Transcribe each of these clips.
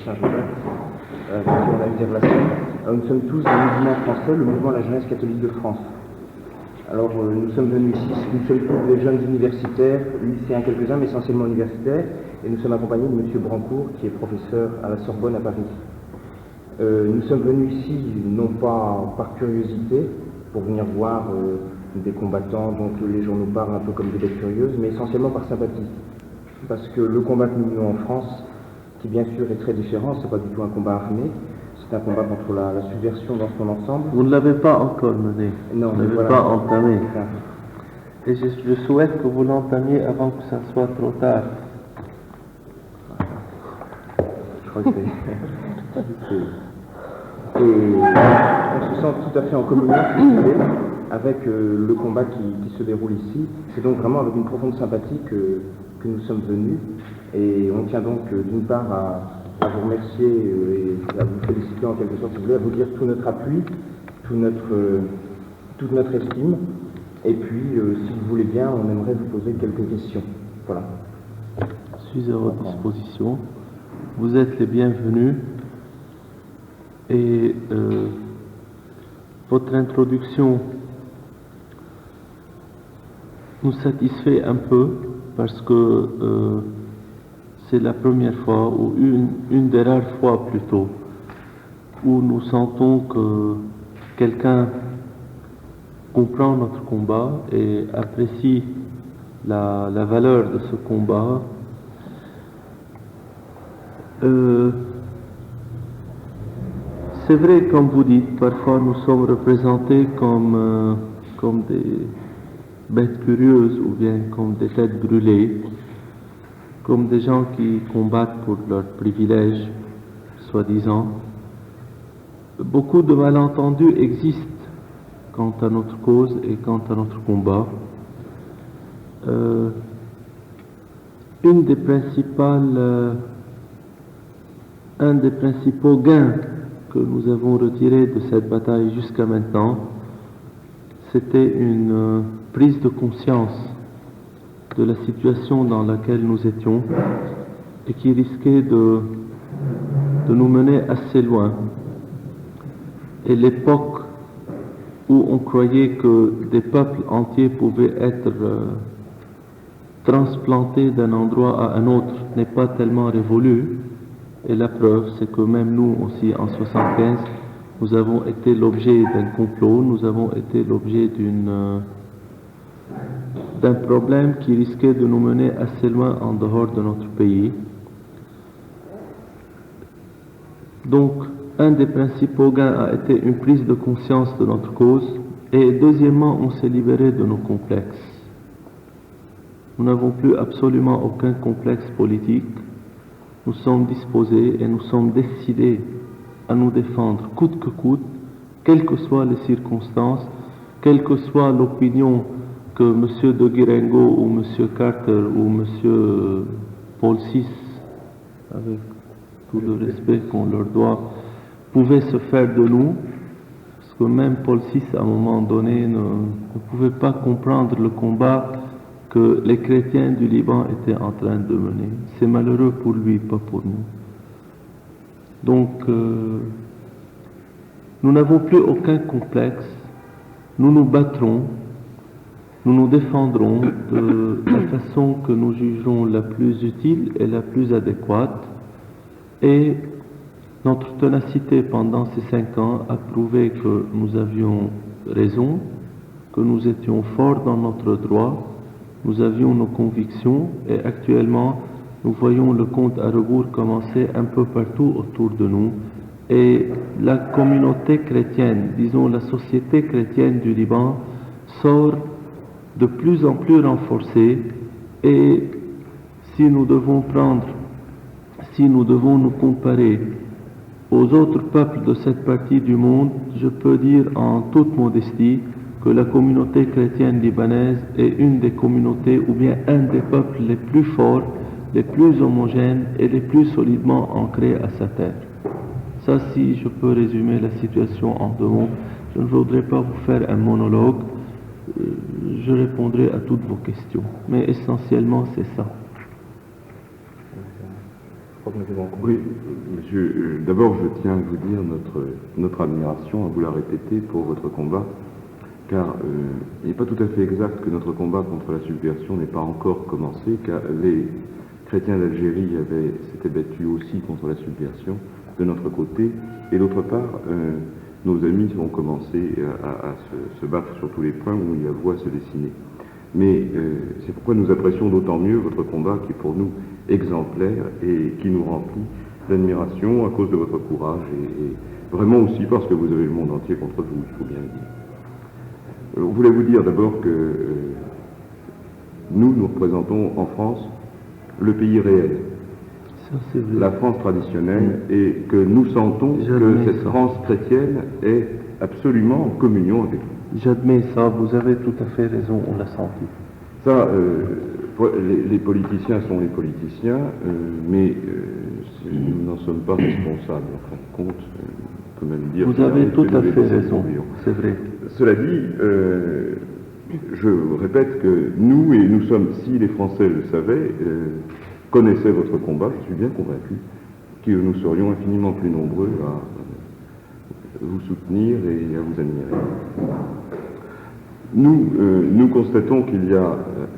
Saint-Joseph, avec qui on a eu des relations. Nous sommes tous du mouvement français, le mouvement de la jeunesse catholique de France. Alors nous sommes venus ici, nous sommes tous des jeunes universitaires, lycéens quelques-uns, mais essentiellement universitaires, et nous sommes accompagnés de M. Brancourt, qui est professeur à la Sorbonne à Paris. Nous sommes venus ici, non pas par curiosité, pour venir voir des combattants dont les gens nous parlent un peu comme des bêtes curieuses, mais essentiellement par sympathie. Parce que le combat que nous menons en France, qui bien sûr est très différent, c'est pas du tout un combat armé, c'est un combat contre la subversion dans son ensemble. Vous ne l'avez pas encore mené, non, vous ne l'avez pas entamé. Et je souhaite que vous l'entamiez avant que ça soit trop tard. Je crois que et on se sent tout à fait en communion, si vous voulez, avec le combat qui se déroule ici. C'est donc vraiment avec une profonde sympathie que nous sommes venus. Et on tient donc d'une part à vous remercier et à vous féliciter en quelque sorte, si vous voulez, à vous dire tout notre appui, toute notre estime. Et puis, si vous voulez bien, on aimerait vous poser quelques questions. Voilà. Je suis à votre disposition. Vous êtes les bienvenus. Et votre introduction nous satisfait un peu parce que c'est la première fois, ou une des rares fois plutôt, où nous sentons que quelqu'un comprend notre combat et apprécie la valeur de ce combat. C'est vrai, comme vous dites, parfois nous sommes représentés comme des bêtes curieuses ou bien comme des têtes brûlées, comme des gens qui combattent pour leurs privilèges, soi-disant. Beaucoup de malentendus existent quant à notre cause et quant à notre combat. Un des principaux gains que nous avons retirés de cette bataille jusqu'à maintenant, c'était une prise de conscience de la situation dans laquelle nous étions et qui risquait de nous mener assez loin. Et l'époque où on croyait que des peuples entiers pouvaient être transplantés d'un endroit à un autre n'est pas tellement révolue. Et la preuve, c'est que même nous aussi, en 1975, nous avons été l'objet d'un complot, nous avons été l'objet d'un problème qui risquait de nous mener assez loin en dehors de notre pays. Donc, un des principaux gains a été une prise de conscience de notre cause, et deuxièmement, on s'est libéré de nos complexes. Nous n'avons plus absolument aucun complexe politique. Nous sommes disposés et nous sommes décidés à nous défendre coûte que coûte, quelles que soient les circonstances, quelle que soit l'opinion que M. de Guérengo ou M. Carter ou M. Paul VI, avec tout le respect qu'on leur doit, pouvaient se faire de nous, parce que même Paul VI, à un moment donné, ne pouvait pas comprendre le combat que les chrétiens du Liban étaient en train de mener. C'est malheureux pour lui, pas pour nous. Donc, nous n'avons plus aucun complexe, nous nous battrons, nous nous défendrons de la façon que nous jugerons la plus utile et la plus adéquate, et notre ténacité pendant ces 5 ans a prouvé que nous avions raison, que nous étions forts dans notre droit. Nous avions nos convictions et actuellement, nous voyons le compte à rebours commencer un peu partout autour de nous. Et la communauté chrétienne, disons la société chrétienne du Liban, sort de plus en plus renforcée. Et si nous devons nous comparer aux autres peuples de cette partie du monde, je peux dire en toute modestie que la communauté chrétienne libanaise est une des communautés ou bien un des peuples les plus forts, les plus homogènes et les plus solidement ancrés à sa terre. Ça, si je peux résumer la situation en 2 mots, je ne voudrais pas vous faire un monologue, je répondrai à toutes vos questions, mais essentiellement c'est ça. crois que nous devons conclure. Oui, monsieur, d'abord je tiens à vous dire notre admiration, à vous la répéter pour votre combat, car il n'est pas tout à fait exact que notre combat contre la subversion n'ait pas encore commencé, car les chrétiens d'Algérie s'étaient battus aussi contre la subversion de notre côté, et d'autre part, nos amis ont commencé à se battre sur tous les points où la voie se dessinait. Mais c'est pourquoi nous apprécions d'autant mieux votre combat qui est pour nous exemplaire et qui nous remplit d'admiration à cause de votre courage et vraiment aussi parce que vous avez le monde entier contre vous, il faut bien le dire. Alors, voulez-vous dire d'abord que nous représentons en France le pays réel, la France traditionnelle, et que nous sentons que cette France chrétienne est absolument en communion avec nous. J'admets ça, vous avez tout à fait raison, on l'a senti. Ça, les politiciens sont les politiciens, mais nous n'en sommes pas responsables, en fin de compte. On peut même dire vous avez tout à fait raison, c'est vrai. Cela dit, je répète que nous, et nous sommes, si les Français le savaient, connaissaient votre combat, je suis bien convaincu que nous serions infiniment plus nombreux à vous soutenir et à vous admirer. Nous constatons qu'il y a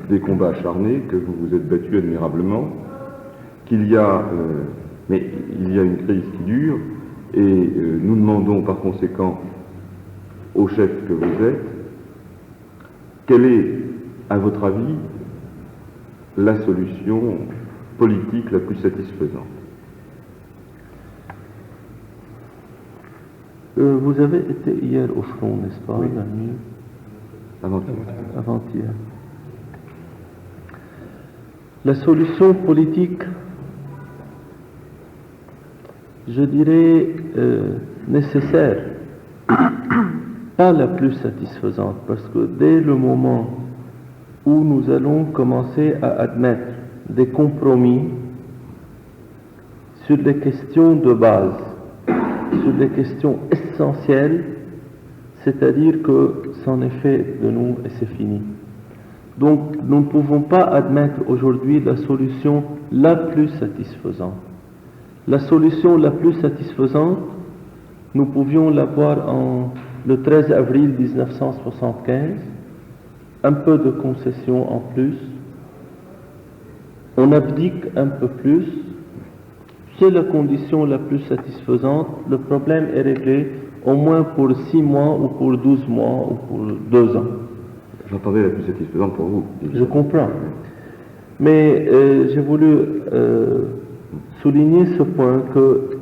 des combats acharnés, que vous vous êtes battus admirablement, qu'il y a, mais il y a une crise qui dure, et nous demandons par conséquent au chef que vous êtes, quelle est, à votre avis, la solution politique la plus satisfaisante? Vous avez été hier au front, n'est-ce pas, oui. La nuit? Avant-hier. La solution politique, je dirais, nécessaire, pas la plus satisfaisante, parce que dès le moment où nous allons commencer à admettre des compromis sur des questions de base, sur des questions essentielles, c'est-à-dire que c'en est fait de nous et c'est fini. Donc nous ne pouvons pas admettre aujourd'hui la solution la plus satisfaisante. La solution la plus satisfaisante, nous pouvions l'avoir le 13 avril 1975, un peu de concession en plus, on abdique un peu plus, c'est la condition la plus satisfaisante, le problème est réglé au moins pour 6 mois ou pour 12 mois ou pour 2 ans. J'entendais la plus satisfaisante pour vous. Je comprends. Mais j'ai voulu souligner ce point que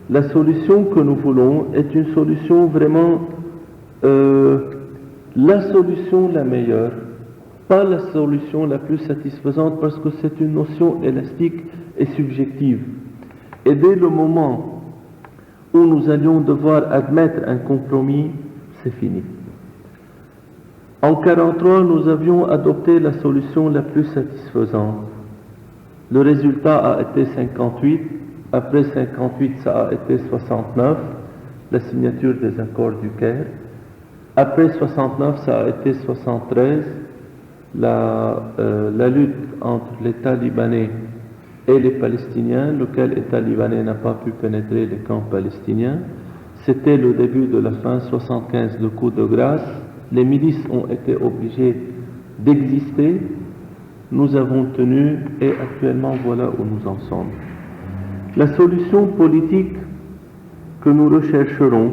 la solution que nous voulons est une solution vraiment la solution la meilleure, pas la solution la plus satisfaisante parce que c'est une notion élastique et subjective. Et dès le moment où nous allions devoir admettre un compromis, c'est fini. En 1943, nous avions adopté la solution la plus satisfaisante. Le résultat a été 58, après 58, ça a été 69, la signature des accords du Caire. Après 69, ça a été 73, la lutte entre l'État libanais et les Palestiniens, lequel État libanais n'a pas pu pénétrer les camps palestiniens. C'était le début de la fin, 75, le coup de grâce. Les milices ont été obligées d'exister. Nous avons tenu et actuellement voilà où nous en sommes. La solution politique que nous rechercherons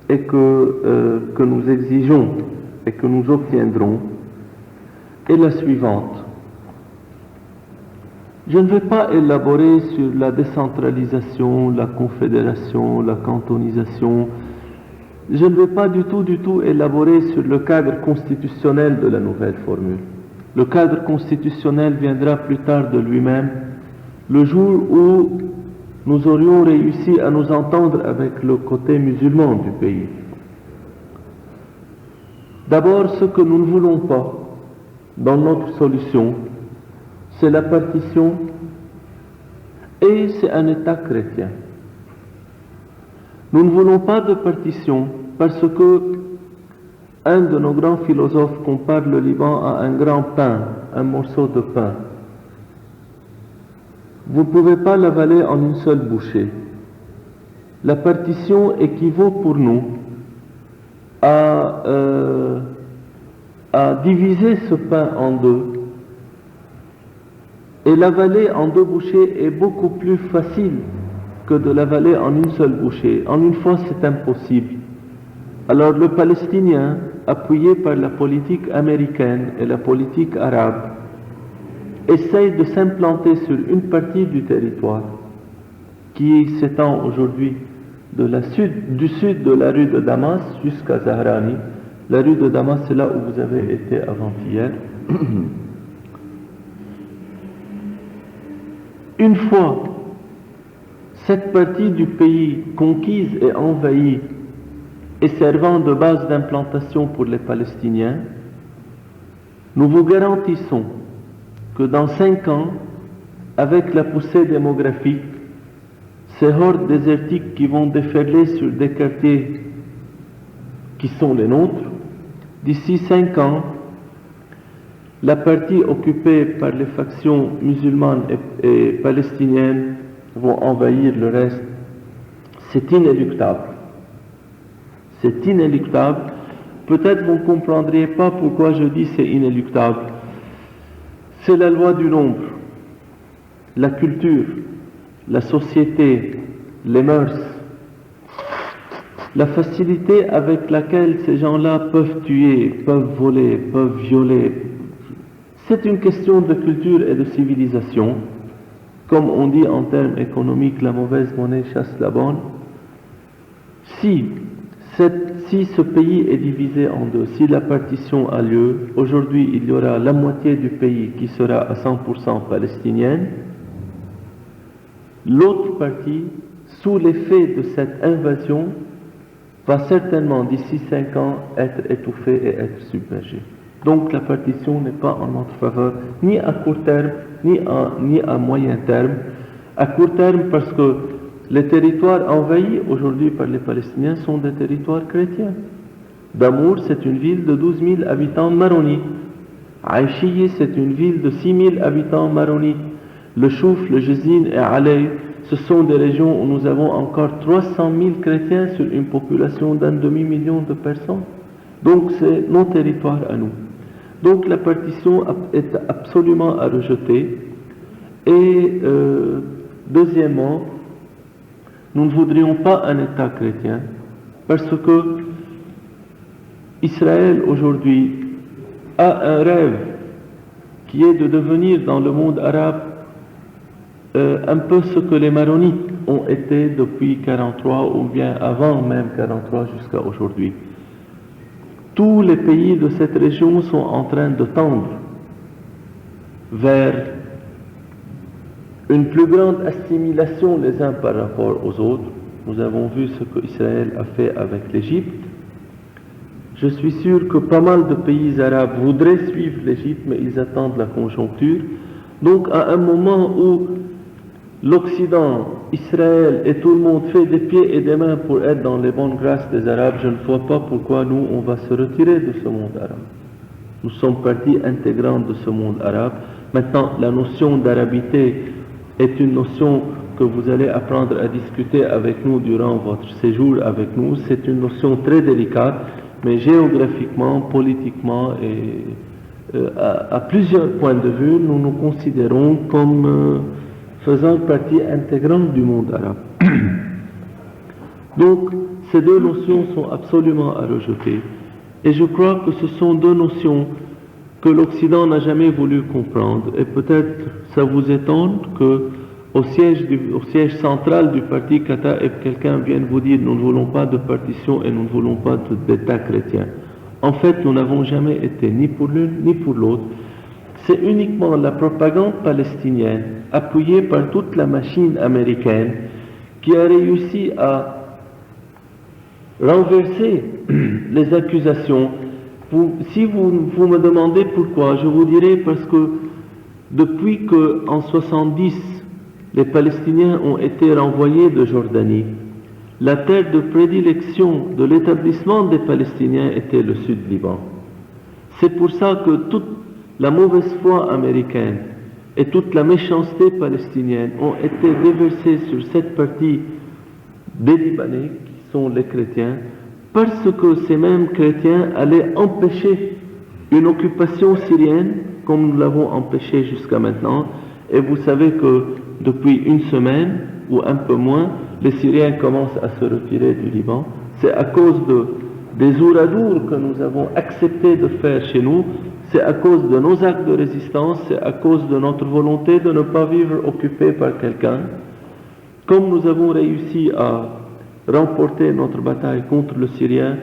et que nous exigeons et que nous obtiendrons est la suivante. Je ne vais pas élaborer sur la décentralisation, la confédération, la cantonisation. Je ne vais pas du tout élaborer sur le cadre constitutionnel de la nouvelle formule. Le cadre constitutionnel viendra plus tard de lui-même, le jour où nous aurions réussi à nous entendre avec le côté musulman du pays. D'abord, ce que nous ne voulons pas dans notre solution, c'est la partition et c'est un État chrétien. Nous ne voulons pas de partition parce que un de nos grands philosophes compare le Liban à un grand pain, un morceau de pain. vous ne pouvez pas l'avaler en une seule bouchée. La partition équivaut pour nous à diviser ce pain en deux. Et l'avaler en deux bouchées est beaucoup plus facile que de l'avaler en une seule bouchée. En une fois, c'est impossible. Alors le Palestinien, appuyé par la politique américaine et la politique arabe, essaye de s'implanter sur une partie du territoire qui s'étend aujourd'hui du sud de la rue de Damas jusqu'à Zahrani. La rue de Damas, c'est là où vous avez été avant-hier. Une fois cette partie du pays conquise et envahie et servant de base d'implantation pour les Palestiniens, nous vous garantissons que dans 5 ans, avec la poussée démographique, ces hordes désertiques qui vont déferler sur des quartiers qui sont les nôtres, d'ici 5 ans, la partie occupée par les factions musulmanes et palestiniennes vont envahir le reste. C'est inéluctable. C'est inéluctable. Peut-être vous ne comprendriez pas pourquoi je dis c'est inéluctable. C'est la loi du nombre, la culture, la société, les mœurs, la facilité avec laquelle ces gens-là peuvent tuer, peuvent voler, peuvent violer. C'est une question de culture et de civilisation. Comme on dit en termes économiques, la mauvaise monnaie chasse la bonne. Si ce pays est divisé en deux, si la partition a lieu, aujourd'hui il y aura la moitié du pays qui sera à 100% palestinienne. L'autre partie, sous l'effet de cette invasion, va certainement d'ici 5 ans être étouffée et être submergée. Donc la partition n'est pas en notre faveur, ni à court terme, ni à moyen terme. À court terme parce que les territoires envahis aujourd'hui par les Palestiniens sont des territoires chrétiens. Damour, c'est une ville de 12 000 habitants maronites. Aïchiye, c'est une ville de 6 000 habitants maronites. Le Chouf, le Jezine et Alay, ce sont des régions où nous avons encore 300 000 chrétiens sur une population d'un demi-million de personnes. Donc c'est nos territoires à nous. Donc la partition est absolument à rejeter. Et deuxièmement, nous ne voudrions pas un État chrétien parce que Israël aujourd'hui a un rêve qui est de devenir dans le monde arabe un peu ce que les Maronites ont été depuis 1943 ou bien avant même 1943 jusqu'à aujourd'hui. Tous les pays de cette région sont en train de tendre vers une plus grande assimilation les uns par rapport aux autres. Nous avons vu ce que Israël a fait avec l'Égypte. Je suis sûr que pas mal de pays arabes voudraient suivre l'Égypte, mais ils attendent la conjoncture. Donc à un moment où l'Occident, Israël et tout le monde fait des pieds et des mains pour être dans les bonnes grâces des Arabes, je ne vois pas pourquoi nous, on va se retirer de ce monde arabe. Nous sommes partie intégrante de ce monde arabe. Maintenant, la notion d'arabité est une notion que vous allez apprendre à discuter avec nous durant votre séjour avec nous. C'est une notion très délicate, mais géographiquement, politiquement et à plusieurs points de vue, nous nous considérons comme faisant partie intégrante du monde arabe. Donc, ces deux notions sont absolument à rejeter. Et je crois que ce sont deux notions que l'Occident n'a jamais voulu comprendre. Et peut-être ça vous étonne que au siège central du parti Kataeb, quelqu'un vienne vous dire nous ne voulons pas de partition et nous ne voulons pas d'État chrétien. En fait, nous n'avons jamais été ni pour l'une ni pour l'autre. C'est uniquement la propagande palestinienne, appuyée par toute la machine américaine, qui a réussi à renverser les accusations. Si vous me demandez pourquoi, je vous dirai parce que depuis qu'en 1970, les Palestiniens ont été renvoyés de Jordanie, la terre de prédilection de l'établissement des Palestiniens était le Sud-Liban. C'est pour ça que toute la mauvaise foi américaine et toute la méchanceté palestinienne ont été déversées sur cette partie des Libanais, qui sont les chrétiens, parce que ces mêmes chrétiens allaient empêcher une occupation syrienne, comme nous l'avons empêché jusqu'à maintenant. Et vous savez que depuis une semaine, ou un peu moins, les Syriens commencent à se retirer du Liban. C'est à cause des ouradours que nous avons accepté de faire chez nous, c'est à cause de nos actes de résistance, c'est à cause de notre volonté de ne pas vivre occupé par quelqu'un. Comme nous avons réussi à remporter notre bataille contre le Syrien,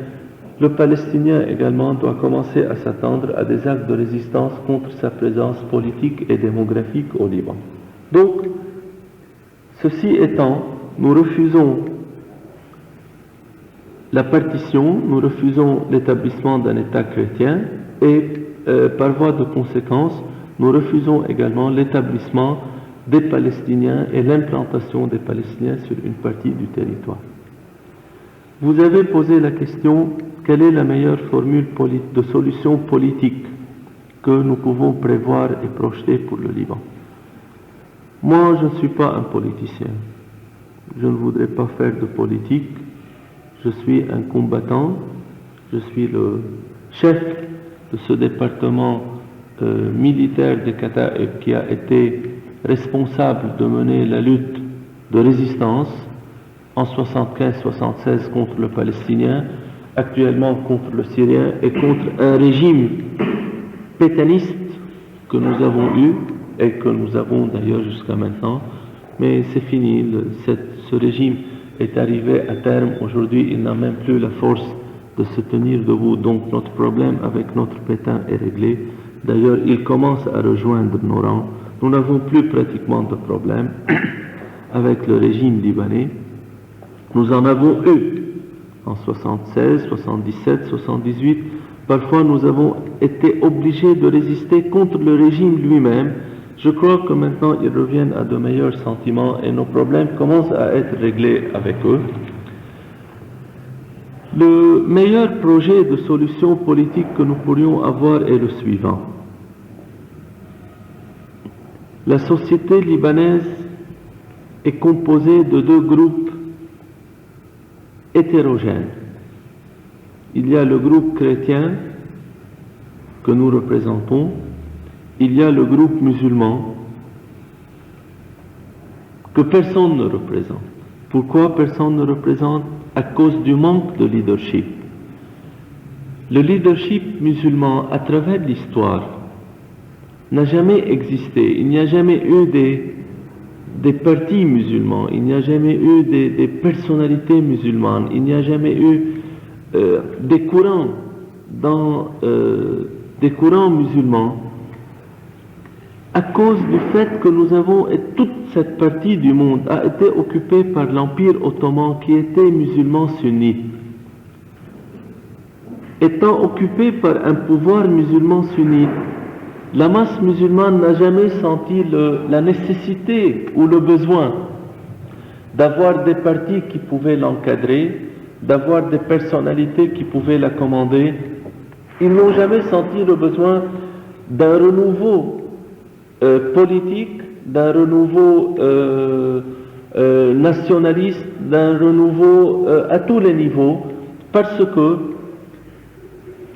le Palestinien également doit commencer à s'attendre à des actes de résistance contre sa présence politique et démographique au Liban. Donc, ceci étant, nous refusons la partition, nous refusons l'établissement d'un État chrétien et par voie de conséquence, nous refusons également l'établissement des Palestiniens et l'implantation des Palestiniens sur une partie du territoire. Vous avez posé la question, quelle est la meilleure formule de solution politique que nous pouvons prévoir et projeter pour le Liban? Moi, je ne suis pas un politicien. Je ne voudrais pas faire de politique. Je suis un combattant. Je suis le chef de ce département militaire des Kataeb qui a été responsable de mener la lutte de résistance en 75-76 contre le Palestinien, actuellement contre le Syrien et contre un régime pétainiste que nous avons eu et que nous avons d'ailleurs jusqu'à maintenant. Mais c'est fini, ce régime est arrivé à terme. Aujourd'hui, il n'a même plus la force de se tenir debout. Donc notre problème avec notre Pétain est réglé. D'ailleurs, il commence à rejoindre nos rangs. Nous n'avons plus pratiquement de problème avec le régime libanais. Nous en avons eu en 76, 77, 78. Parfois, nous avons été obligés de résister contre le régime lui-même. Je crois que maintenant, ils reviennent à de meilleurs sentiments et nos problèmes commencent à être réglés avec eux. Le meilleur projet de solution politique que nous pourrions avoir est le suivant. La société libanaise est composée de deux groupes hétérogènes. Il y a le groupe chrétien que nous représentons, il y a le groupe musulman que personne ne représente. Pourquoi personne ne représente? À cause du manque de leadership. Le leadership musulman, à travers l'histoire, n'a jamais existé. Il n'y a jamais eu des partis musulmans, il n'y a jamais eu des personnalités musulmanes, il n'y a jamais eu des courants musulmans, à cause du fait que nous avons, et toute cette partie du monde a été occupée par l'Empire ottoman qui était musulman sunnite. Étant occupée par un pouvoir musulman sunnite, la masse musulmane n'a jamais senti la nécessité ou le besoin d'avoir des partis qui pouvaient l'encadrer, d'avoir des personnalités qui pouvaient la commander. Ils n'ont jamais senti le besoin d'un renouveau politique, d'un renouveau nationaliste, d'un renouveau à tous les niveaux, parce que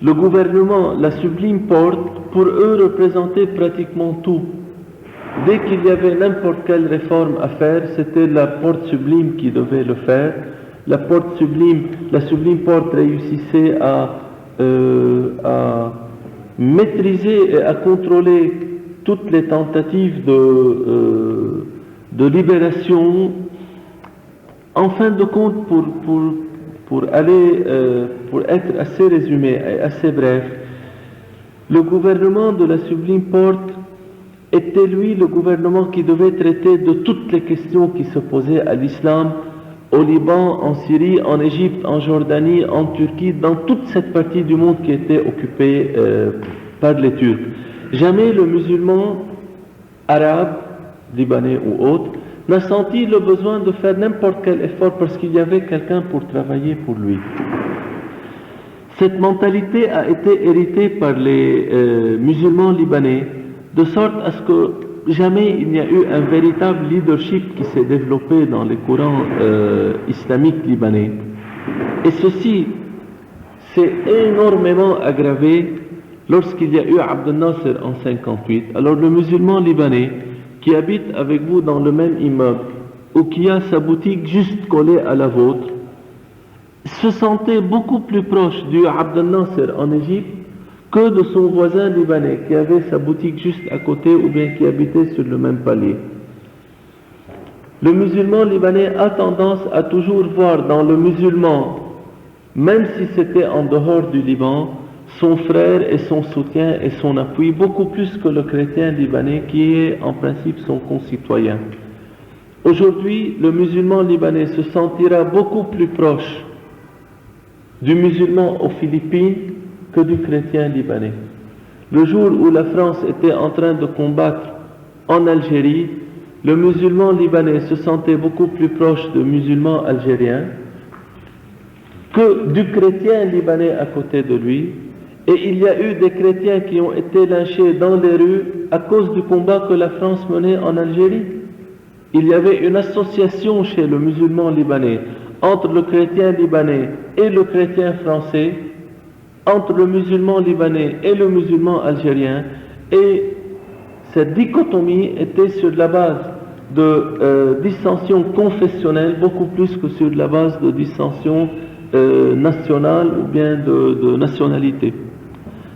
le gouvernement, la Sublime Porte, pour eux représentait pratiquement tout. Dès qu'il y avait n'importe quelle réforme à faire, c'était la Porte Sublime qui devait le faire. La Sublime Porte réussissait à maîtriser et à contrôler toutes les tentatives de libération. En fin de compte, pour être assez résumé et assez bref, le gouvernement de la Sublime Porte était lui le gouvernement qui devait traiter de toutes les questions qui se posaient à l'islam au Liban, en Syrie, en Égypte, en Jordanie, en Turquie, dans toute cette partie du monde qui était occupée par les Turcs. Jamais le musulman arabe, libanais ou autre, n'a senti le besoin de faire n'importe quel effort parce qu'il y avait quelqu'un pour travailler pour lui. Cette mentalité a été héritée par les musulmans libanais, de sorte à ce que jamais il n'y a eu un véritable leadership qui s'est développé dans les courants islamiques libanais. Et ceci s'est énormément aggravé lorsqu'il y a eu Abdel Nasser en 58. Alors le musulman libanais qui habite avec vous dans le même immeuble ou qui a sa boutique juste collée à la vôtre se sentait beaucoup plus proche du Abdel Nasser en Égypte que de son voisin libanais qui avait sa boutique juste à côté ou bien qui habitait sur le même palier. Le musulman libanais a tendance à toujours voir dans le musulman, même si c'était en dehors du Liban, son frère et son soutien et son appui, beaucoup plus que le chrétien libanais qui est en principe son concitoyen. Aujourd'hui, le musulman libanais se sentira beaucoup plus proche du musulman aux Philippines que du chrétien libanais. Le jour où la France était en train de combattre en Algérie, le musulman libanais se sentait beaucoup plus proche du musulman algérien que du chrétien libanais à côté de lui. Et il y a eu des chrétiens qui ont été lynchés dans les rues à cause du combat que la France menait en Algérie. Il y avait une association chez le musulman libanais entre le chrétien libanais et le chrétien français, entre le musulman libanais et le musulman algérien, et cette dichotomie était sur la base de dissensions confessionnelles beaucoup plus que sur la base de dissensions nationales ou bien de nationalité.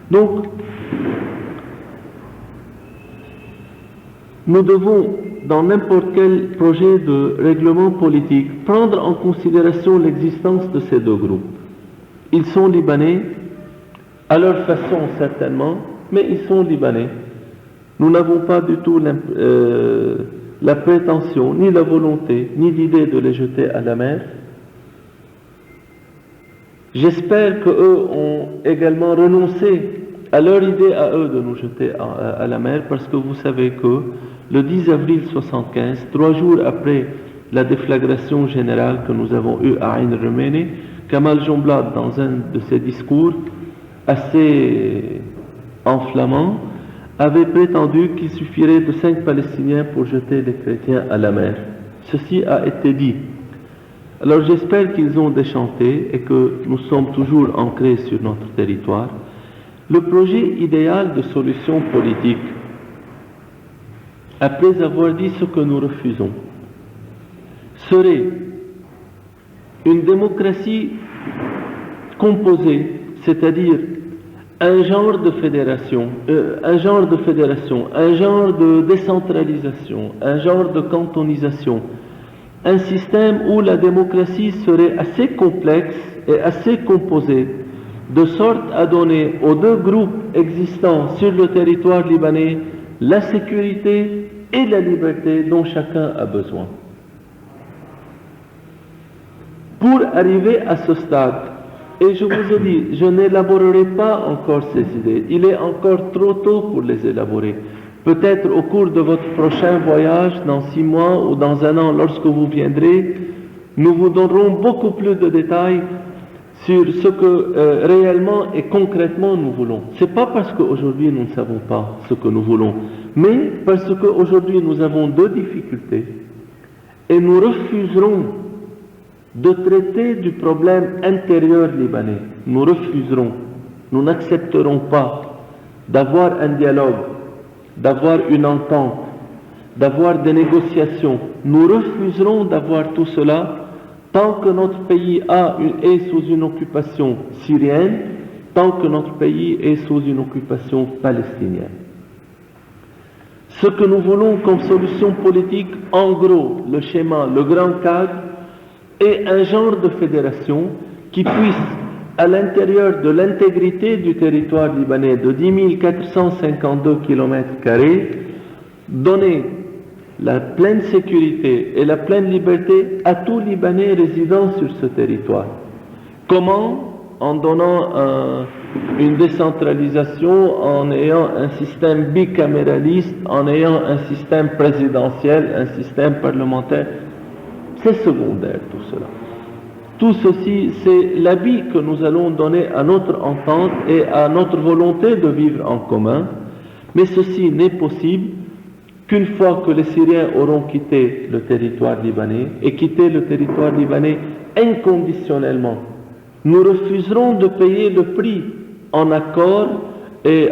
Donc, nous devons, dans n'importe quel projet de règlement politique, prendre en considération l'existence de ces deux groupes. Ils sont libanais, à leur façon certainement, mais ils sont libanais. Nous n'avons pas du tout la prétention, ni la volonté, ni l'idée de les jeter à la mer. J'espère qu'eux ont également renoncé à leur idée à eux de nous jeter à la mer, parce que vous savez que le 10 avril 1975, 3 jours après la déflagration générale que nous avons eue à Ain el-Rumayni, Kamal Jumblat, dans un de ses discours assez enflammant, avait prétendu qu'il suffirait de 5 Palestiniens pour jeter les chrétiens à la mer. Ceci a été dit. Alors j'espère qu'ils ont déchanté et que nous sommes toujours ancrés sur notre territoire. Le projet idéal de solution politique, après avoir dit ce que nous refusons, serait une démocratie composée, c'est-à-dire un genre de fédération, un genre de décentralisation, un genre de cantonisation, un système où la démocratie serait assez complexe et assez composée, de sorte à donner aux deux groupes existants sur le territoire libanais la sécurité et la liberté dont chacun a besoin. Pour arriver à ce stade, et je vous ai dit, je n'élaborerai pas encore ces idées, il est encore trop tôt pour les élaborer. Peut-être au cours de votre prochain voyage, dans 6 mois ou dans 1 an, lorsque vous viendrez, nous vous donnerons beaucoup plus de détails sur ce que réellement et concrètement nous voulons. Ce n'est pas parce qu'aujourd'hui nous ne savons pas ce que nous voulons, mais parce qu'aujourd'hui nous avons 2 difficultés et nous refuserons de traiter du problème intérieur libanais. Nous refuserons, nous n'accepterons pas d'avoir un dialogue, d'avoir une entente, d'avoir des négociations. Nous refuserons d'avoir tout cela tant que notre pays est sous une occupation syrienne, tant que notre pays est sous une occupation palestinienne. Ce que nous voulons comme solution politique, en gros, le schéma, le grand cadre, est un genre de fédération qui puisse, à l'intérieur de l'intégrité du territoire libanais de 10 452 km², donner la pleine sécurité et la pleine liberté à tout Libanais résidant sur ce territoire. Comment? En donnant une décentralisation, en ayant un système bicaméraliste, en ayant un système présidentiel, un système parlementaire. C'est secondaire tout cela. Tout ceci, c'est l'habit que nous allons donner à notre entente et à notre volonté de vivre en commun, mais ceci n'est possible qu'une fois que les Syriens auront quitté le territoire libanais, et quitté le territoire libanais inconditionnellement, nous refuserons de payer le prix en accord et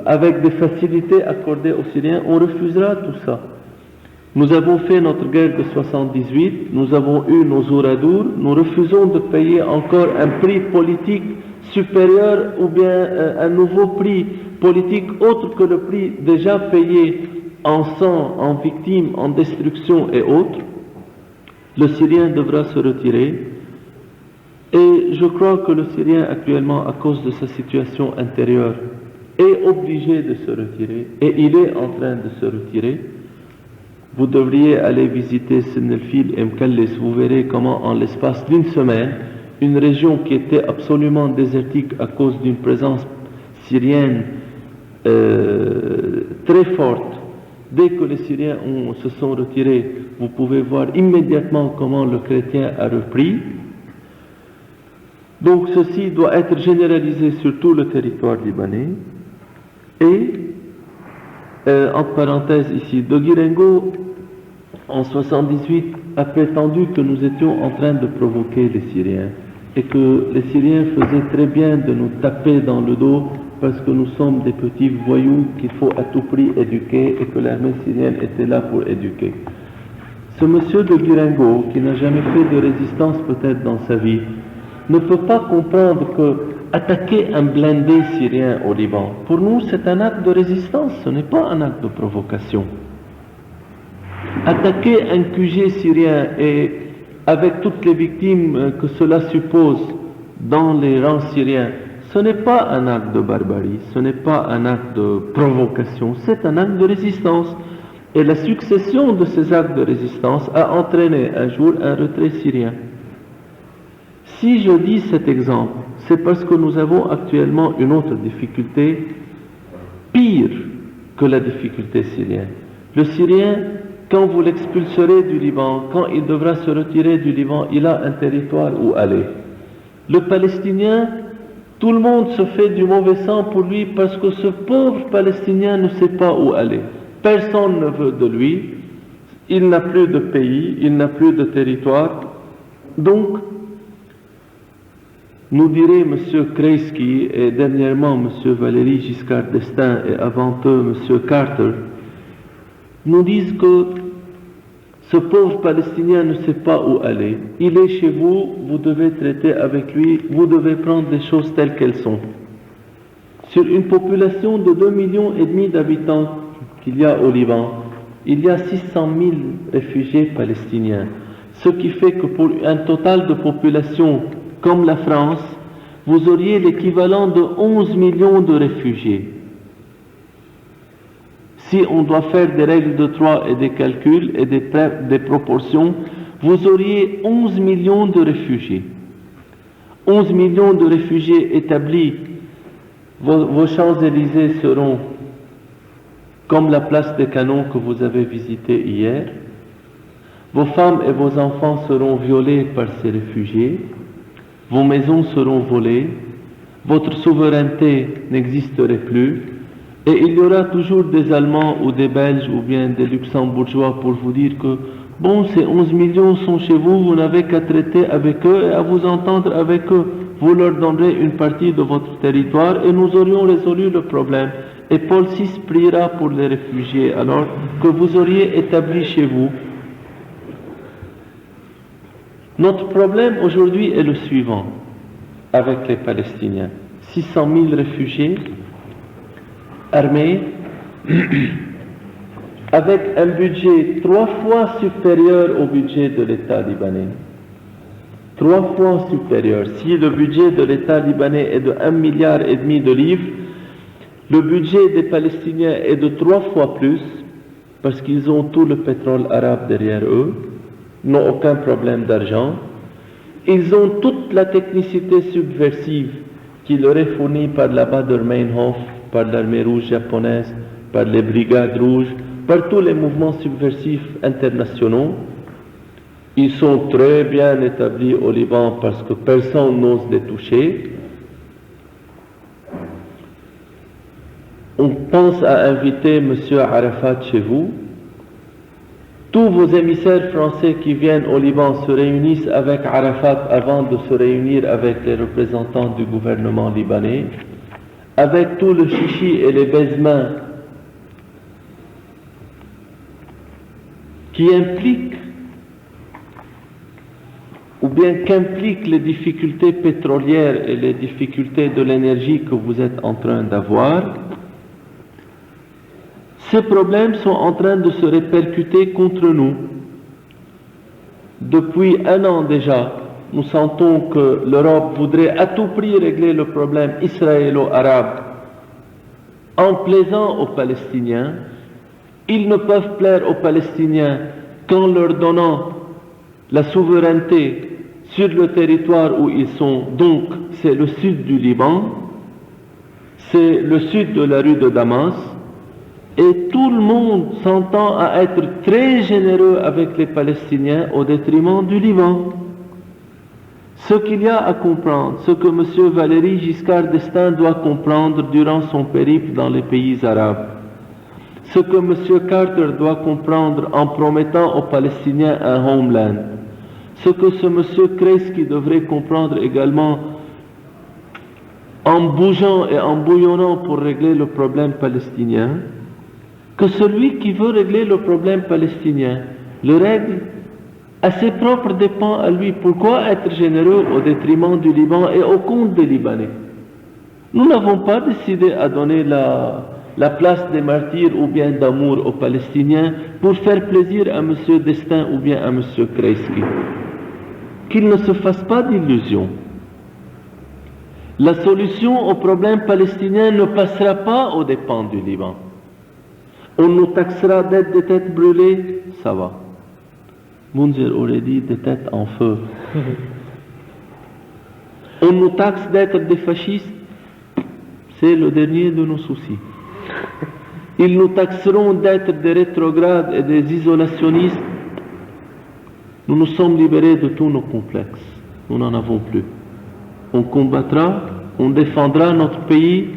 avec des facilités accordées aux Syriens. On refusera tout ça. Nous avons fait notre guerre de 78, nous avons eu nos ouradours, nous refusons de payer encore un prix politique supérieur ou bien un nouveau prix politique autre que le prix déjà payé en sang, en victimes, en destruction et autres. Le Syrien devra se retirer. Et je crois que le Syrien actuellement, à cause de sa situation intérieure, est obligé de se retirer, et il est en train de se retirer. Vous devriez aller visiter Sennelfil et Mkallis, vous verrez comment en l'espace d'une semaine, une région qui était absolument désertique à cause d'une présence syrienne très forte, dès que les Syriens se sont retirés, vous pouvez voir immédiatement comment le chrétien a repris. Donc ceci doit être généralisé sur tout le territoire libanais. Et, entre parenthèses ici, De Guirengo, en 78, a prétendu que nous étions en train de provoquer les Syriens et que les Syriens faisaient très bien de nous taper dans le dos parce que nous sommes des petits voyous qu'il faut à tout prix éduquer et que l'armée syrienne était là pour éduquer. Ce monsieur De Guirengo, qui n'a jamais fait de résistance peut-être dans sa vie, ne peut pas comprendre que attaquer un blindé syrien au Liban, pour nous c'est un acte de résistance, ce n'est pas un acte de provocation. Attaquer un QG syrien et avec toutes les victimes que cela suppose dans les rangs syriens, ce n'est pas un acte de barbarie, ce n'est pas un acte de provocation, c'est un acte de résistance. Et la succession de ces actes de résistance a entraîné un jour un retrait syrien. Si je dis cet exemple, c'est parce que nous avons actuellement une autre difficulté pire que la difficulté syrienne. Le Syrien, quand vous l'expulserez du Liban, quand il devra se retirer du Liban, il a un territoire où aller. Le Palestinien, tout le monde se fait du mauvais sang pour lui parce que ce pauvre Palestinien ne sait pas où aller. Personne ne veut de lui, il n'a plus de pays, il n'a plus de territoire. Donc, nous dirait M. Kreisky et dernièrement M. Valéry Giscard d'Estaing et avant eux M. Carter, nous disent que ce pauvre Palestinien ne sait pas où aller. Il est chez vous, vous devez traiter avec lui, vous devez prendre les choses telles qu'elles sont. Sur une population de 2,5 millions d'habitants qu'il y a au Liban, il y a 600 000 réfugiés palestiniens. Ce qui fait que pour un total de population comme la France, vous auriez l'équivalent de 11 millions de réfugiés. Si on doit faire des règles de 3 et des calculs et des proportions, vous auriez 11 millions de réfugiés. 11 millions de réfugiés établis, vos Champs-Élysées seront comme la place des Canons que vous avez visitée hier. Vos femmes et vos enfants seront violés par ces réfugiés. Vos maisons seront volées, votre souveraineté n'existerait plus, et il y aura toujours des Allemands ou des Belges ou bien des Luxembourgeois pour vous dire que bon, ces 11 millions sont chez vous, vous n'avez qu'à traiter avec eux et à vous entendre avec eux. Vous leur donnerez une partie de votre territoire et nous aurions résolu le problème. Et Paul VI priera pour les réfugiés alors que vous auriez établi chez vous. Notre problème aujourd'hui est le suivant avec les Palestiniens. 600 000 réfugiés armés avec un budget 3 fois supérieur au budget de l'État libanais. 3 fois supérieur. Si le budget de l'État libanais est de 1,5 milliard de livres, le budget des Palestiniens est de 3 fois plus parce qu'ils ont tout le pétrole arabe derrière eux, n'ont aucun problème d'argent. Ils ont toute la technicité subversive qui leur est fournie par la Baader-Meinhof, par l'armée rouge japonaise, par les brigades rouges, par tous les mouvements subversifs internationaux. Ils sont très bien établis au Liban parce que personne n'ose les toucher. pense à inviter M. Arafat chez vous. Tous vos émissaires français qui viennent au Liban se réunissent avec Arafat avant de se réunir avec les représentants du gouvernement libanais, avec tout le chichi et les baise-mains qui impliquent ou bien qu'impliquent les difficultés pétrolières et les difficultés de l'énergie que vous êtes en train d'avoir. Ces problèmes sont en train de se répercuter contre nous. Depuis 1 an déjà, nous sentons que l'Europe voudrait à tout prix régler le problème israélo-arabe en plaisant aux Palestiniens. Ils ne peuvent plaire aux Palestiniens qu'en leur donnant la souveraineté sur le territoire où ils sont. Donc, c'est le sud du Liban, c'est le sud de la rue de Damas, et tout le monde s'entend à être très généreux avec les Palestiniens au détriment du Liban. Ce qu'il y a à comprendre, ce que M. Valéry Giscard d'Estaing doit comprendre durant son périple dans les pays arabes, ce que M. Carter doit comprendre en promettant aux Palestiniens un homeland, ce que ce M. Kreisky devrait comprendre également en bougeant et en bouillonnant pour régler le problème palestinien, que celui qui veut régler le problème palestinien le règle à ses propres dépens à lui. Pourquoi être généreux au détriment du Liban et au compte des Libanais? Nous n'avons pas décidé à donner la place des martyrs ou bien d'amour aux Palestiniens pour faire plaisir à M. d'Estaing ou bien à M. Kreisky. Qu'il ne se fasse pas d'illusions. La solution au problème palestinien ne passera pas aux dépens du Liban. On nous taxera d'être des têtes brûlées, ça va. Mounzir aurait dit des têtes en feu. On nous taxe d'être des fascistes, c'est le dernier de nos soucis. Ils nous taxeront d'être des rétrogrades et des isolationnistes. Nous nous sommes libérés de tous nos complexes. Nous n'en avons plus. On combattra, on défendra notre pays,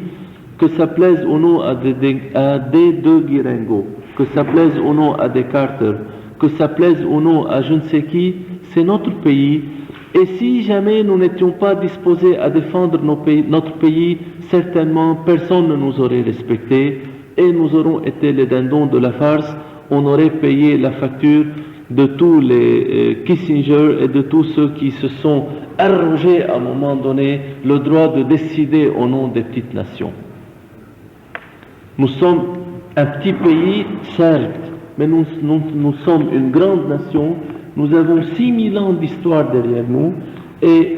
que ça plaise ou non à des De Guirengo, que ça plaise ou non à des Carter, que ça plaise ou non à je ne sais qui, c'est notre pays. Et si jamais nous n'étions pas disposés à défendre notre pays, certainement personne ne nous aurait respectés et nous aurons été les dindons de la farce. On aurait payé la facture de tous les Kissinger et de tous ceux qui se sont arrogés à un moment donné le droit de décider au nom des petites nations. Nous sommes un petit pays, certes, mais nous sommes une grande nation. Nous avons 6000 ans d'histoire derrière nous et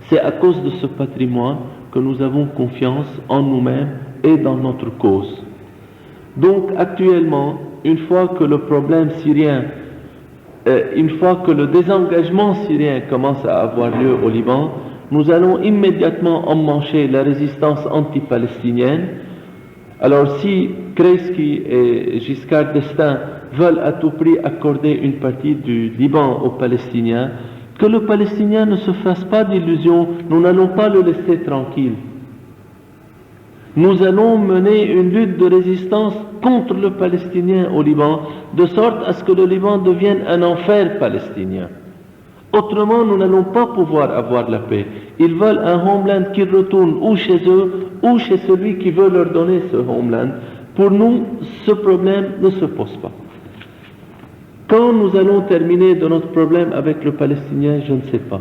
c'est à cause de ce patrimoine que nous avons confiance en nous-mêmes et dans notre cause. Donc actuellement, une fois que le problème syrien, une fois que le désengagement syrien commence à avoir lieu au Liban, nous allons immédiatement emmancher la résistance anti-palestinienne. Alors si Kreisky et Giscard d'Estaing veulent à tout prix accorder une partie du Liban aux Palestiniens, que le Palestinien ne se fasse pas d'illusions, nous n'allons pas le laisser tranquille. Nous allons mener une lutte de résistance contre le Palestinien au Liban, de sorte à ce que le Liban devienne un enfer palestinien. Autrement, nous n'allons pas pouvoir avoir la paix. Ils veulent un homeland qui retourne ou chez eux, ou chez celui qui veut leur donner ce homeland. Pour nous, ce problème ne se pose pas. Quand nous allons terminer de notre problème avec le Palestinien, je ne sais pas.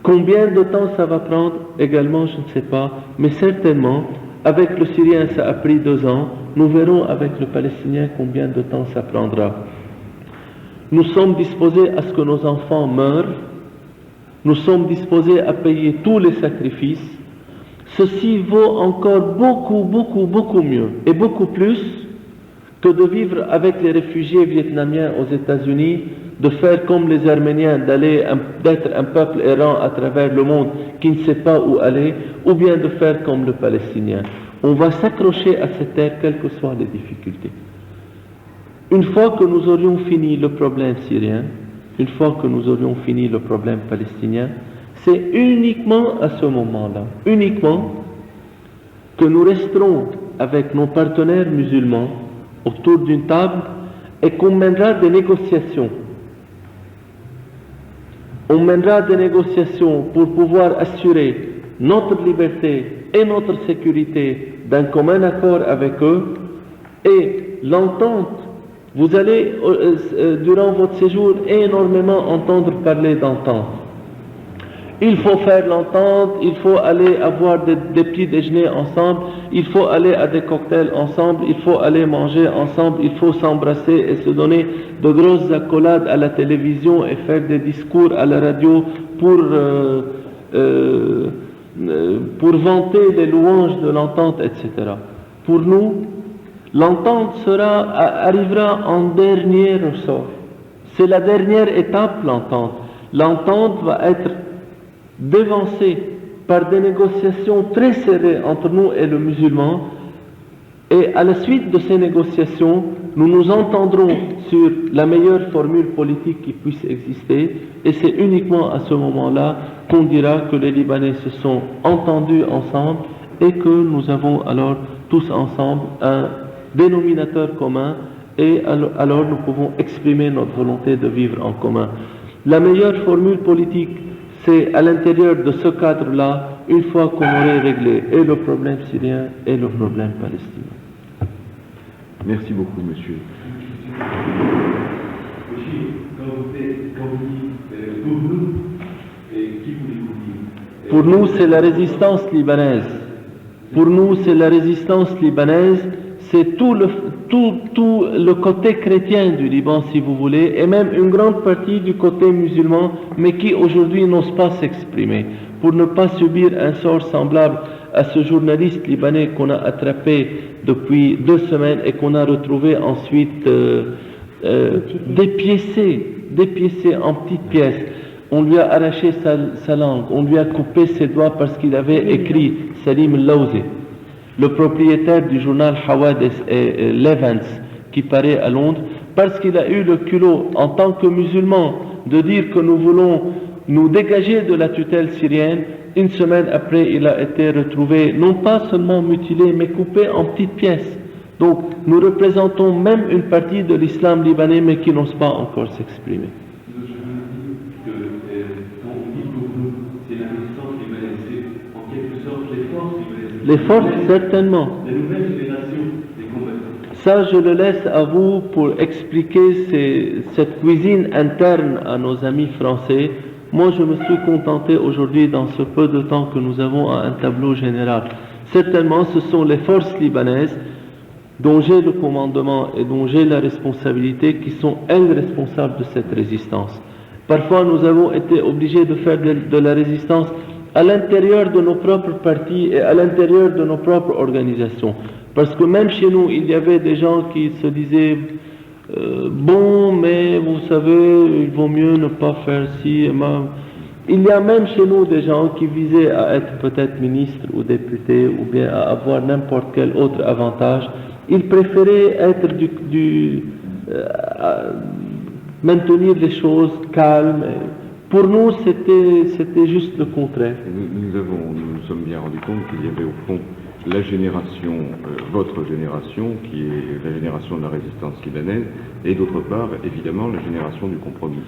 Combien de temps ça va prendre, également, je ne sais pas. Mais certainement, avec le Syrien, ça a pris 2 ans. Nous verrons avec le Palestinien combien de temps ça prendra. Nous sommes disposés à ce que nos enfants meurent. Nous sommes disposés à payer tous les sacrifices. Ceci vaut encore beaucoup mieux et beaucoup plus que de vivre avec les réfugiés vietnamiens aux États-Unis, de faire comme les Arméniens, d'être un peuple errant à travers le monde qui ne sait pas où aller, ou bien de faire comme le Palestinien. On va s'accrocher à cette terre, quelles que soient les difficultés. Une fois que nous aurions fini le problème syrien, une fois que nous aurions fini le problème palestinien, c'est uniquement à ce moment-là, uniquement, que nous resterons avec nos partenaires musulmans autour d'une table et qu'on mènera des négociations. On mènera des négociations pour pouvoir assurer notre liberté et notre sécurité d'un commun accord avec eux. Et l'entente, vous allez, durant votre séjour, énormément entendre parler d'entente. Il faut faire l'entente, il faut aller avoir des petits déjeuners ensemble, il faut aller à des cocktails ensemble, il faut aller manger ensemble, il faut s'embrasser et se donner de grosses accolades à la télévision et faire des discours à la radio pour vanter les louanges de l'entente, etc. Pour nous, l'entente arrivera en dernier ressort. C'est la dernière étape, l'entente. L'entente va être devancée par des négociations très serrées entre nous et le musulman. Et à la suite de ces négociations, nous nous entendrons sur la meilleure formule politique qui puisse exister. Et c'est uniquement à ce moment-là qu'on dira que les Libanais se sont entendus ensemble et que nous avons alors tous ensemble un dénominateur commun, et alors nous pouvons exprimer notre volonté de vivre en commun. La meilleure formule politique, c'est à l'intérieur de ce cadre-là, une fois qu'on aurait réglé et le problème syrien et le problème palestinien. Merci beaucoup, monsieur. Pour nous, c'est la résistance libanaise. Pour nous, c'est la résistance libanaise, c'est tout le côté chrétien du Liban, si vous voulez, et même une grande partie du côté musulman, mais qui aujourd'hui n'ose pas s'exprimer, pour ne pas subir un sort semblable à ce journaliste libanais qu'on a attrapé depuis 2 semaines et qu'on a retrouvé ensuite dépiécé en petites pièces. On lui a arraché sa langue, on lui a coupé ses doigts parce qu'il avait écrit Salim Lawzi, le propriétaire du journal Hawadith et l'Evans qui paraît à Londres, parce qu'il a eu le culot en tant que musulman de dire que nous voulons nous dégager de la tutelle syrienne. Une semaine après, il a été retrouvé non pas seulement mutilé, mais coupé en petites pièces. Donc nous représentons même une partie de l'islam libanais, mais qui n'ose pas encore s'exprimer. Les forces, certainement. Ça, je le laisse à vous pour expliquer cette cuisine interne à nos amis français. Moi, je me suis contenté aujourd'hui, dans ce peu de temps que nous avons, à un tableau général. Certainement, ce sont les forces libanaises dont j'ai le commandement et dont j'ai la responsabilité qui sont, elles, responsables de cette résistance. Parfois, nous avons été obligés de faire de la résistance à l'intérieur de nos propres partis et à l'intérieur de nos propres organisations. Parce que même chez nous, il y avait des gens qui se disaient bon, mais vous savez, il vaut mieux ne pas faire ci. Il y a même chez nous des gens qui visaient à être peut-être ministre ou député ou bien à avoir n'importe quel autre avantage. Ils préféraient être maintenir les choses calmes. Pour nous, c'était juste le contraire. Nous nous sommes bien rendus compte qu'il y avait au fond la génération, votre génération, qui est la génération de la résistance libanaise, et d'autre part, évidemment, la génération du compromis.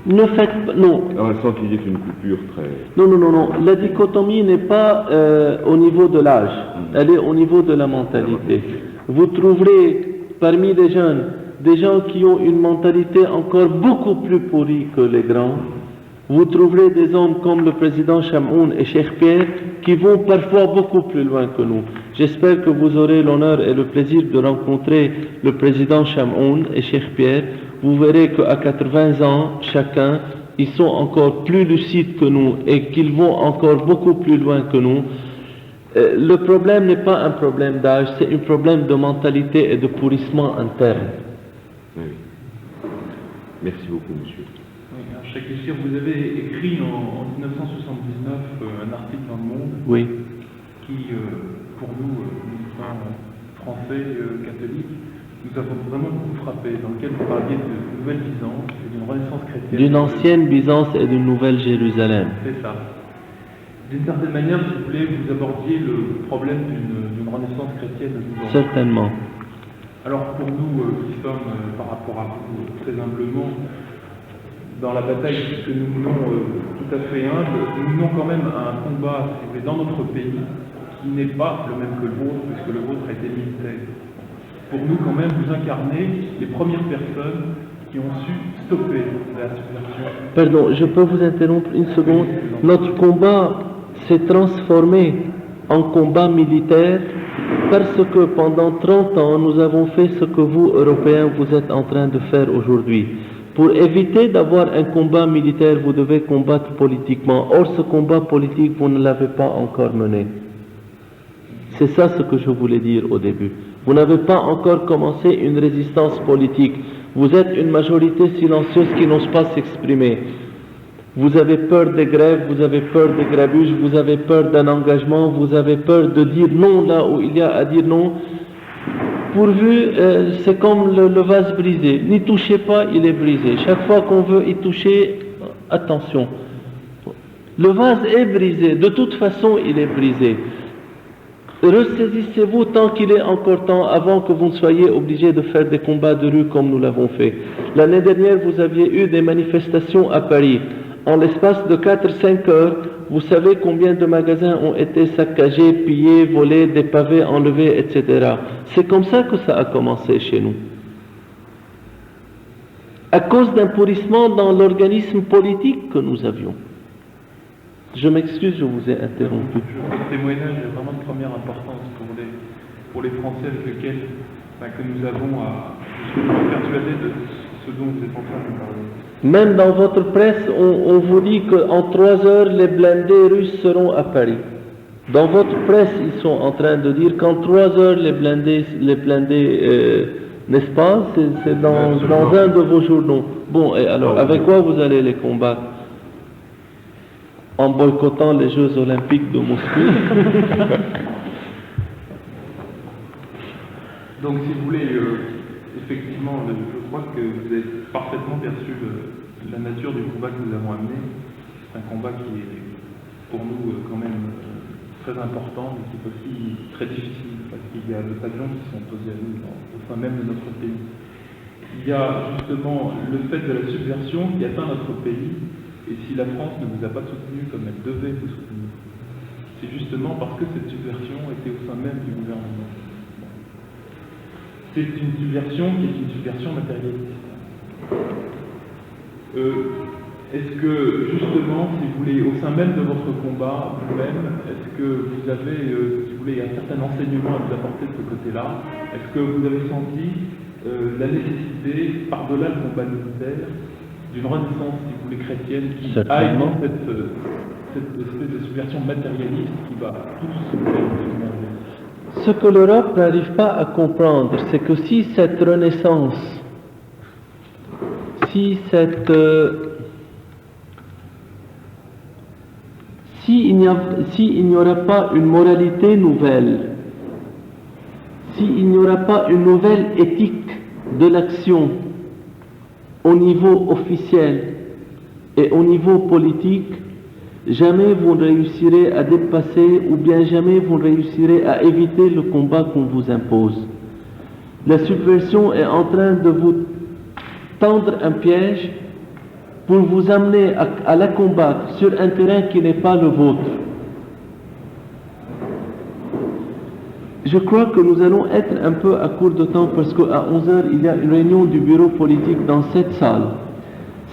Ne faites pas, non. Sans qu'il y ait une coupure très... Non. La dichotomie n'est pas au niveau de l'âge, elle est au niveau de la mentalité. Vous trouverez parmi les jeunes des gens qui ont une mentalité encore beaucoup plus pourrie que les grands. Vous trouverez des hommes comme le président Chamoun et Cheikh Pierre qui vont parfois beaucoup plus loin que nous. J'espère que vous aurez l'honneur et le plaisir de rencontrer le président Chamoun et Cheikh Pierre. Vous verrez qu'à 80 ans chacun, ils sont encore plus lucides que nous et qu'ils vont encore beaucoup plus loin que nous. Le problème n'est pas un problème d'âge, c'est un problème de mentalité et de pourrissement interne. Oui. Merci beaucoup, monsieur. Cheikh Béchir, vous avez écrit en 1979 un article dans Le Monde qui, pour nous, militants français catholiques, nous avons vraiment beaucoup frappé, dans lequel vous parliez de nouvelle Byzance et d'une renaissance chrétienne. D'une ancienne Byzance et d'une nouvelle Jérusalem. C'est ça. d'une certaine manière, si vous voulez, vous abordiez le problème d'une renaissance chrétienne de nos jours. Certainement. Alors pour nous qui sommes, par rapport à vous, très humblement, dans la bataille que nous menons tout à fait humble, nous menons quand même un combat, si vous voulez, dans notre pays, qui n'est pas le même que le vôtre, puisque le vôtre a été militaire. Pour nous, quand même, vous incarnez les premières personnes qui ont su stopper la subversion. Pardon, je peux vous interrompre une seconde. Notre combat s'est transformé en combat militaire parce que pendant 30 ans, nous avons fait ce que vous, Européens, vous êtes en train de faire aujourd'hui. Pour éviter d'avoir un combat militaire, vous devez combattre politiquement. Or, ce combat politique, vous ne l'avez pas encore mené. C'est ça ce que je voulais dire au début. Vous n'avez pas encore commencé une résistance politique. Vous êtes une majorité silencieuse qui n'ose pas s'exprimer. Vous avez peur des grèves, vous avez peur des grabuges, vous avez peur d'un engagement, vous avez peur de dire non là où il y a à dire non. Pourvu, c'est comme le vase brisé. N'y touchez pas, il est brisé. Chaque fois qu'on veut y toucher, attention. Le vase est brisé, de toute façon il est brisé. Ressaisissez-vous tant qu'il est encore temps avant que vous ne soyez obligés de faire des combats de rue comme nous l'avons fait. L'année dernière, vous aviez eu des manifestations à Paris. En l'espace de 4-5 heures, vous savez combien de magasins ont été saccagés, pillés, volés, des pavés enlevés, etc. C'est comme ça que ça a commencé chez nous. À cause d'un pourrissement dans l'organisme politique que nous avions. Je m'excuse, je vous ai interrompu. Votre témoignage est vraiment de première importance pour les Français avec lesquels que nous avons à... Je suis persuadé de ce dont vous êtes en train de parler. Même dans votre presse, on vous dit qu'en 3 heures, les blindés russes seront à Paris. Dans votre presse, ils sont en train de dire qu'en 3 heures, les blindés n'est-ce pas? C'est dans un de vos journaux. Bon, et alors, avec quoi vous allez les combattre? En boycottant les Jeux Olympiques de Moscou. Donc, si vous voulez, effectivement, je crois que vous avez parfaitement perçu la nature du combat que nous avons amené. C'est un combat qui est, pour nous, quand même très important, mais qui est aussi très difficile, parce qu'il y a des avions qui sont posés à nous au sein même de notre pays. Il y a justement le fait de la subversion qui atteint notre pays. Et si la France ne vous a pas soutenu comme elle devait vous soutenir, c'est justement parce que cette subversion était au sein même du gouvernement. C'est une subversion qui est une subversion matérialiste. Est-ce que, justement, si vous voulez, au sein même de votre combat, vous-même, est-ce que vous avez, si vous voulez, un certain enseignement à vous apporter de ce côté-là? Est-ce que vous avez senti la nécessité, par-delà le combat militaire, d'une renaissance, si vous voulez, chrétienne, qui aille dans cette espèce de subversion matérialiste qui va tous émerger? Ce que l'Europe n'arrive pas à comprendre, c'est que si cette renaissance, s'il n'y aura pas une moralité nouvelle, s'il n'y aura pas une nouvelle éthique de l'action, au niveau officiel et au niveau politique, jamais vous ne réussirez à dépasser ou bien jamais vous ne réussirez à éviter le combat qu'on vous impose. La subversion est en train de vous tendre un piège pour vous amener à la combattre sur un terrain qui n'est pas le vôtre. Je crois que nous allons être un peu à court de temps parce qu'à 11h, il y a une réunion du bureau politique dans cette salle.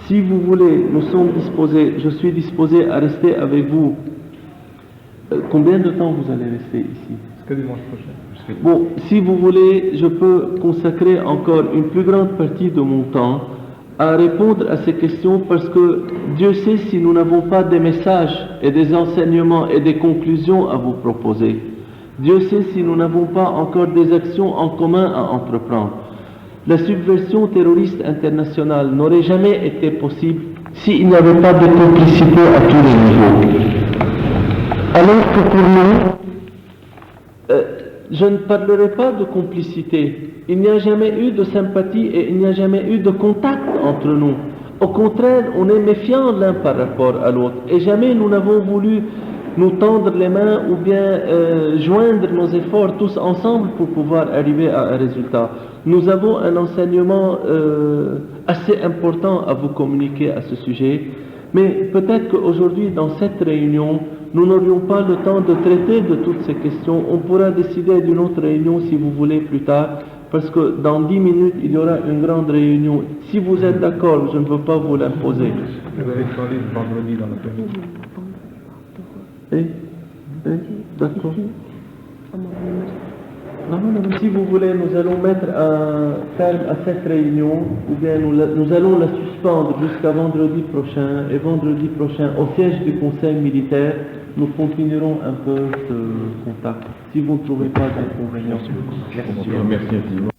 Si vous voulez, nous sommes disposés, je suis disposé à rester avec vous. Combien de temps vous allez rester ici? Jusqu'à dimanche prochain. Bon, si vous voulez, je peux consacrer encore une plus grande partie de mon temps à répondre à ces questions parce que Dieu sait si nous n'avons pas des messages et des enseignements et des conclusions à vous proposer. Dieu sait si nous n'avons pas encore des actions en commun à entreprendre. La subversion terroriste internationale n'aurait jamais été possible s'il n'y avait pas de complicité à tous les niveaux. Alors que pour nous, je ne parlerai pas de complicité. Il n'y a jamais eu de sympathie et il n'y a jamais eu de contact entre nous. Au contraire, on est méfiants l'un par rapport à l'autre. Et jamais nous n'avons voulu nous tendre les mains ou bien joindre nos efforts tous ensemble pour pouvoir arriver à un résultat. Nous avons un enseignement assez important à vous communiquer à ce sujet, mais peut-être qu'aujourd'hui, dans cette réunion, nous n'aurions pas le temps de traiter de toutes ces questions. On pourra décider d'une autre réunion si vous voulez plus tard, parce que dans 10 minutes, il y aura une grande réunion. Si vous êtes d'accord, je ne veux pas vous l'imposer. Vous avez parlé de vendredi dans l'après-midi. D'accord. Non, si vous voulez, nous allons mettre un terme à cette réunion, ou bien nous allons la suspendre jusqu'à vendredi prochain, et vendredi prochain, au siège du Conseil militaire, nous continuerons un peu ce contact, si vous ne trouvez pas d'inconvénient. Merci infiniment.